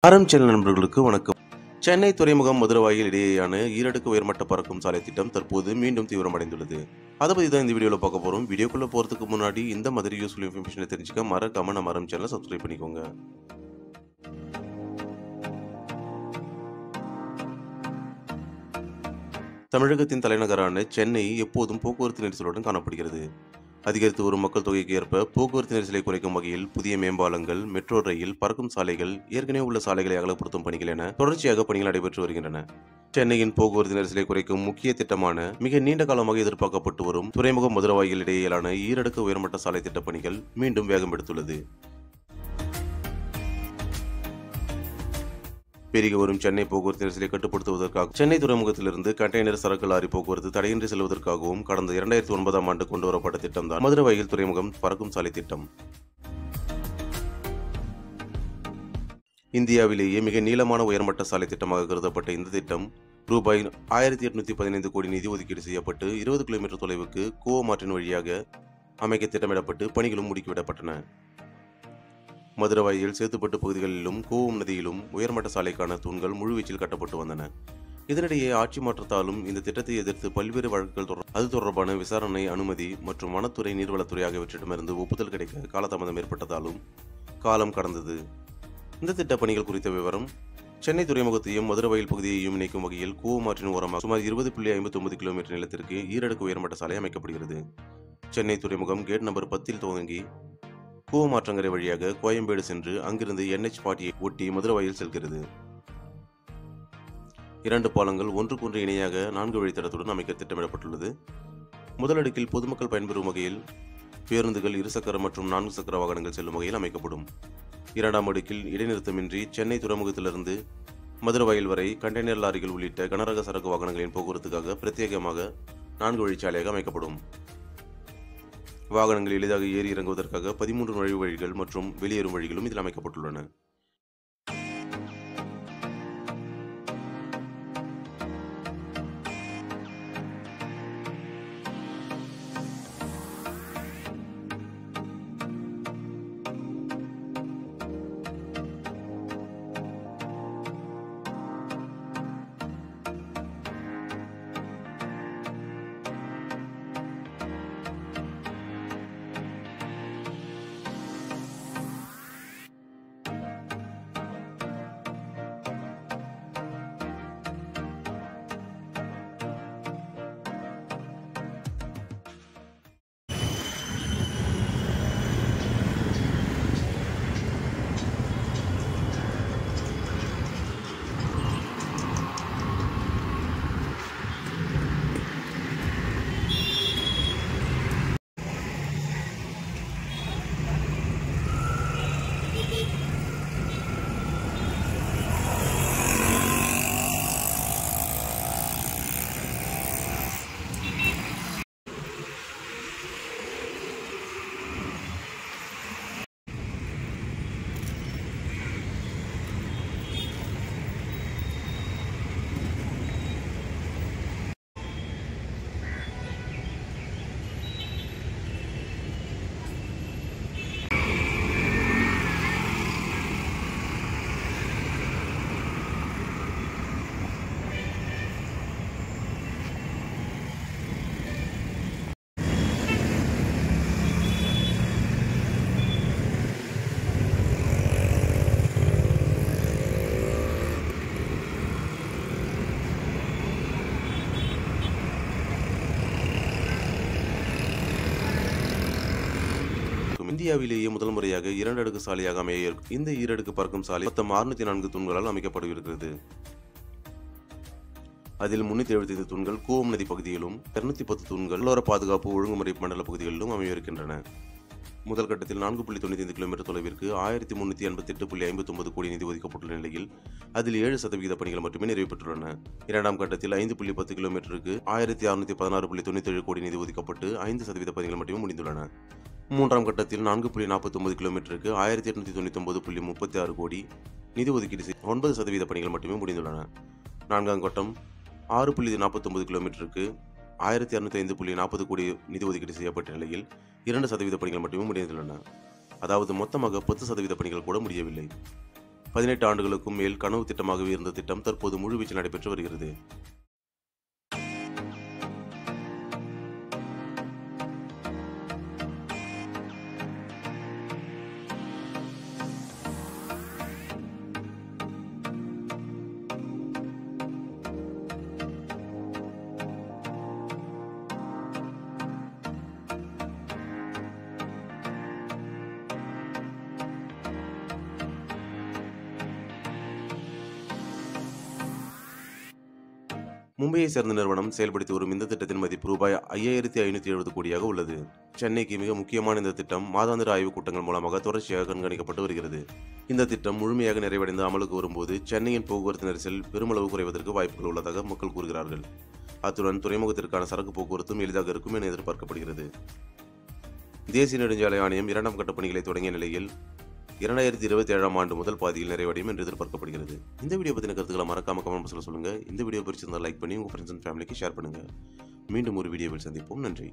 Channel நண்பர்களுக்கு வணக்கம். சென்னை துறைமுகம் மதுரவாயில் இடையேயான ஈரடுக்கு உயர்மட்ட பறக்கும் சாலை திட்டம் தற்போது மீண்டும் தீவிரமடைந்துள்ளது. அதை பற்றி தான் இந்த வீடியோவில் பார்க்க போகிறோம். வீடியோக்குள்ளே போகிறதுக்கு முன்னாடி இந்த மாதிரி யூஸ்ஃபுல் இன்ஃபர்மேஷனை தெரிஞ்சுக்க மறக்காம நம்ம அறம் சேனலை சப்ஸ்கிரைப் பண்ணிக்கோங்க. தமிழகத்தின் தலைநகரான சென்னை எப்போதும் போக்குவரத்து நெரிசலுடன் காணப்படுகிறது. அதிகரித்து வரும் மக்கள் தொகைக்கு ஏற்ப போக்குவரத்து நெரிசலை குறைக்கும் வகையில் புதிய மேம்பாலங்கள், மெட்ரோ ரயில், பறக்கும் சாலைகள், ஏற்கனவே உள்ள சாலைகளை அகலப்படுத்தும் பணிகள் என தொடர்ச்சியாக பணிகள் நடைபெற்று வருகின்றன. சென்னையின் போக்குவரத்து நெரிசலை குறைக்கும் முக்கிய திட்டமான மிக நீண்ட காலமாக எதிர்பார்க்கப்பட்டு வரும் துறைமுகம் மதுரவாயில் இடையேயான ஈரடுக்கு உயர்மட்ட சாலை திட்ட பணிகள் மீண்டும் வேகம் எடுத்துள்ளது. பெருகி வரும் சென்னை போக்குவரத்து நெரிசலை கட்டுப்படுத்துவதற்காக சென்னை துறைமுகத்திலிருந்து கண்டெய்னர் சரக்கு லாரி போக்குவரத்து தடையின்றி செல்வதற்காகவும் கடந்த 2009ஆம் ஆண்டு கொண்டுவரப்பட்ட திட்டம் தான் மதுரவாயில் துறைமுகம் பறக்கும் சாலை திட்டம். இந்தியாவிலேயே மிக நீளமான உயர்மட்ட சாலை திட்டமாக கருதப்பட்ட இந்த திட்டம் ரூபாய் 1815 கோடி நிதி ஒதுக்கீடு செய்யப்பட்டு 20 கிலோமீட்டர் தொலைவுக்கு கோவம் ஆற்றின் வழியாக அமைக்க திட்டமிடப்பட்டு பணிகளும் முடுக்கிவிடப்பட்டன. மதுரவாயில் சேத்துப்பட்டு பகுதிகளிலும் கோவம் நதியிலும் உயர்மட்ட சாலைக்கான தூண்கள் முழுவீச்சில் கட்டப்பட்டு வந்தன. இதனிடையே ஆட்சி மாற்றத்தாலும் இந்த திட்டத்தை எதிர்த்து பல்வேறு வழக்குகள் அது தொடர்பான விசாரணை, அனுமதி மற்றும் வனத்துறை, நீர்வளத்துறை ஆகியவற்றிடமிருந்து ஒப்புதல் கிடைக்க காலதாமதம் ஏற்பட்டதாலும் காலம் கடந்தது. இந்த திட்ட பணிகள் குறித்த விவரம்: சென்னை துறைமுகத்தையும் மதுரவாயில் பகுதியையும் இணைக்கும் வகையில் கோவம் ஆற்றின் ஓரமாக சுமார் 20.59 கிலோமீட்டர் நிலத்திற்கு ஈரடுக்கு உயர்மட்ட சாலை அமைக்கப்படுகிறது. சென்னை துறைமுகம் கேட் நம்பர் 10 துவங்கி கோவம் ஆற்றங்கரை வழியாக கோயம்பேடு சென்று அங்கிருந்து NH40 ஒட்டி மதுரவாயில் செல்கிறது. 2 பாலங்கள் ஒன்றுக்கொன்று இணையாக 4 வழித்தடத்துடன் அமைக்க திட்டமிடப்பட்டுள்ளது. முதல் அடுக்கில் பொதுமக்கள் பயன்பெறும் வகையில் பேருந்துகள், இருசக்கர மற்றும் 4 சக்கர வாகனங்கள் செல்லும் வகையில் அமைக்கப்படும். 2ஆம் அடுக்கில் இடைநிறுத்தமின்றி சென்னை துறைமுகத்திலிருந்து மதுரவாயில் வரை கண்டெய்னர் லாரிகள் உள்ளிட்ட கனரக சரக்கு வாகனங்களின் போக்குவரத்துக்காக பிரத்யேகமாக 4 வழிச்சாலையாக அமைக்கப்படும். வாகனங்கள் எளிதாக ஏறி இறங்குவதற்காக 13 நுழைவு வழிகள் மற்றும் வெளியேறும் வழிகளும் இதில் அமைக்கப்பட்டுள்ளன. இந்தியாவிலேயே முதல் முறையாக 2 அடுக்கு சாலையாக அமைய இருக்கும் இந்த ஈரடுக்கு பறக்கும் சாலை மொத்தம் 604 தூண்களால் அமைக்கப்பட்டிருக்கிறது. அதில் 375 தூண்கள் கோவம் நதி பகுதியிலும் 210 தூண்கள் கடலோர பாதுகாப்பு ஒழுங்குமுறை மண்டல பகுதிகளிலும் அமையிருக்கின்றன. முதல் கட்டத்தில் 4.95 கிலோமீட்டர் தொலைவிற்கு 1388.59 கோடி நிதி ஒதுக்கப்பட்டுள்ள நிலையில் அதில் 7% பணிகள் மட்டுமே நிறைவு பெற்றுள்ளன. 2ஆம் கட்டத்தில் 5.10 கிலோமீட்டருக்கு 1616.97 கோடி நிதி ஒதுக்கப்பட்டு 5% பணிகள் மட்டுமே முடிந்துள்ளன. 3ஆம் கட்டத்தில் 4.49 கிலோமீட்டருக்கு 1899.36 கோடி நிதி ஒதுக்கீடு செய்து 9% பணிகள் மட்டுமே முடிந்துள்ளன. 4ஆம் கட்டம் 6.49 கிலோமீட்டருக்கு 1605.40 கோடி நிதி ஒதுக்கீடு செய்யப்பட்ட நிலையில் 2% பணிகள் மட்டுமே முடிந்துள்ளன. அதாவது மொத்தமாக 10% பணிகள் கூட முடியவில்லை. 18 ஆண்டுகளுக்கும் மேல் கனவு திட்டமாகவே இருந்த திட்டம் தற்போது முழுவீச்சில் நடைபெற்று வருகிறது. மும்பையை சேர்ந்த நிறுவனம் செயல்படுத்தி வரும் இந்த திட்டத்தின் மதிப்பு ரூபாய் 5570 கோடியாக உள்ளது. சென்னைக்கு மிக முக்கியமான இந்த திட்டம் மாதாந்திர ஆய்வுக் கூட்டங்கள் மூலமாக தொடர்ச்சியாக கண்காணிக்கப்பட்டு வருகிறது. இந்த திட்டம் முழுமையாக நிறைவடைந்து அமலுக்கு வரும்போது சென்னையின் போக்குவரத்து நெரிசல் பெருமளவு குறைவதற்கு வாய்ப்புகள் உள்ளதாக மக்கள் கூறுகிறார்கள். அத்துடன் துறைமுகத்திற்கான சரக்கு போக்குவரத்தும் எளிதாக இருக்கும் என எதிர்பார்க்கப்படுகிறது. தேசிய நெடுஞ்சாலை ஆணையம் 2ஆம் கட்ட பணிகளை தொடங்கிய நிலையில் 2027ஆம் ஆண்டு முதல் பாதியில் நிறைவடையும் என்று எதிர்பார்க்கப்படுகிறது. இந்த வீடியோ பற்றின கருத்துக்களை மறக்காம கமெண்ட் பாக்ஸ்ல சொல்லுங்க. இந்த வீடியோ பிடிச்சிருந்தா லைக் பண்ணி உங்க ஃப்ரெண்ட்ஸ் அண்ட் ஃபேமிலிக்கு ஷேர் பண்ணுங்க. மீண்டும் ஒரு வீடியோவில் சந்திப்போம். நன்றி.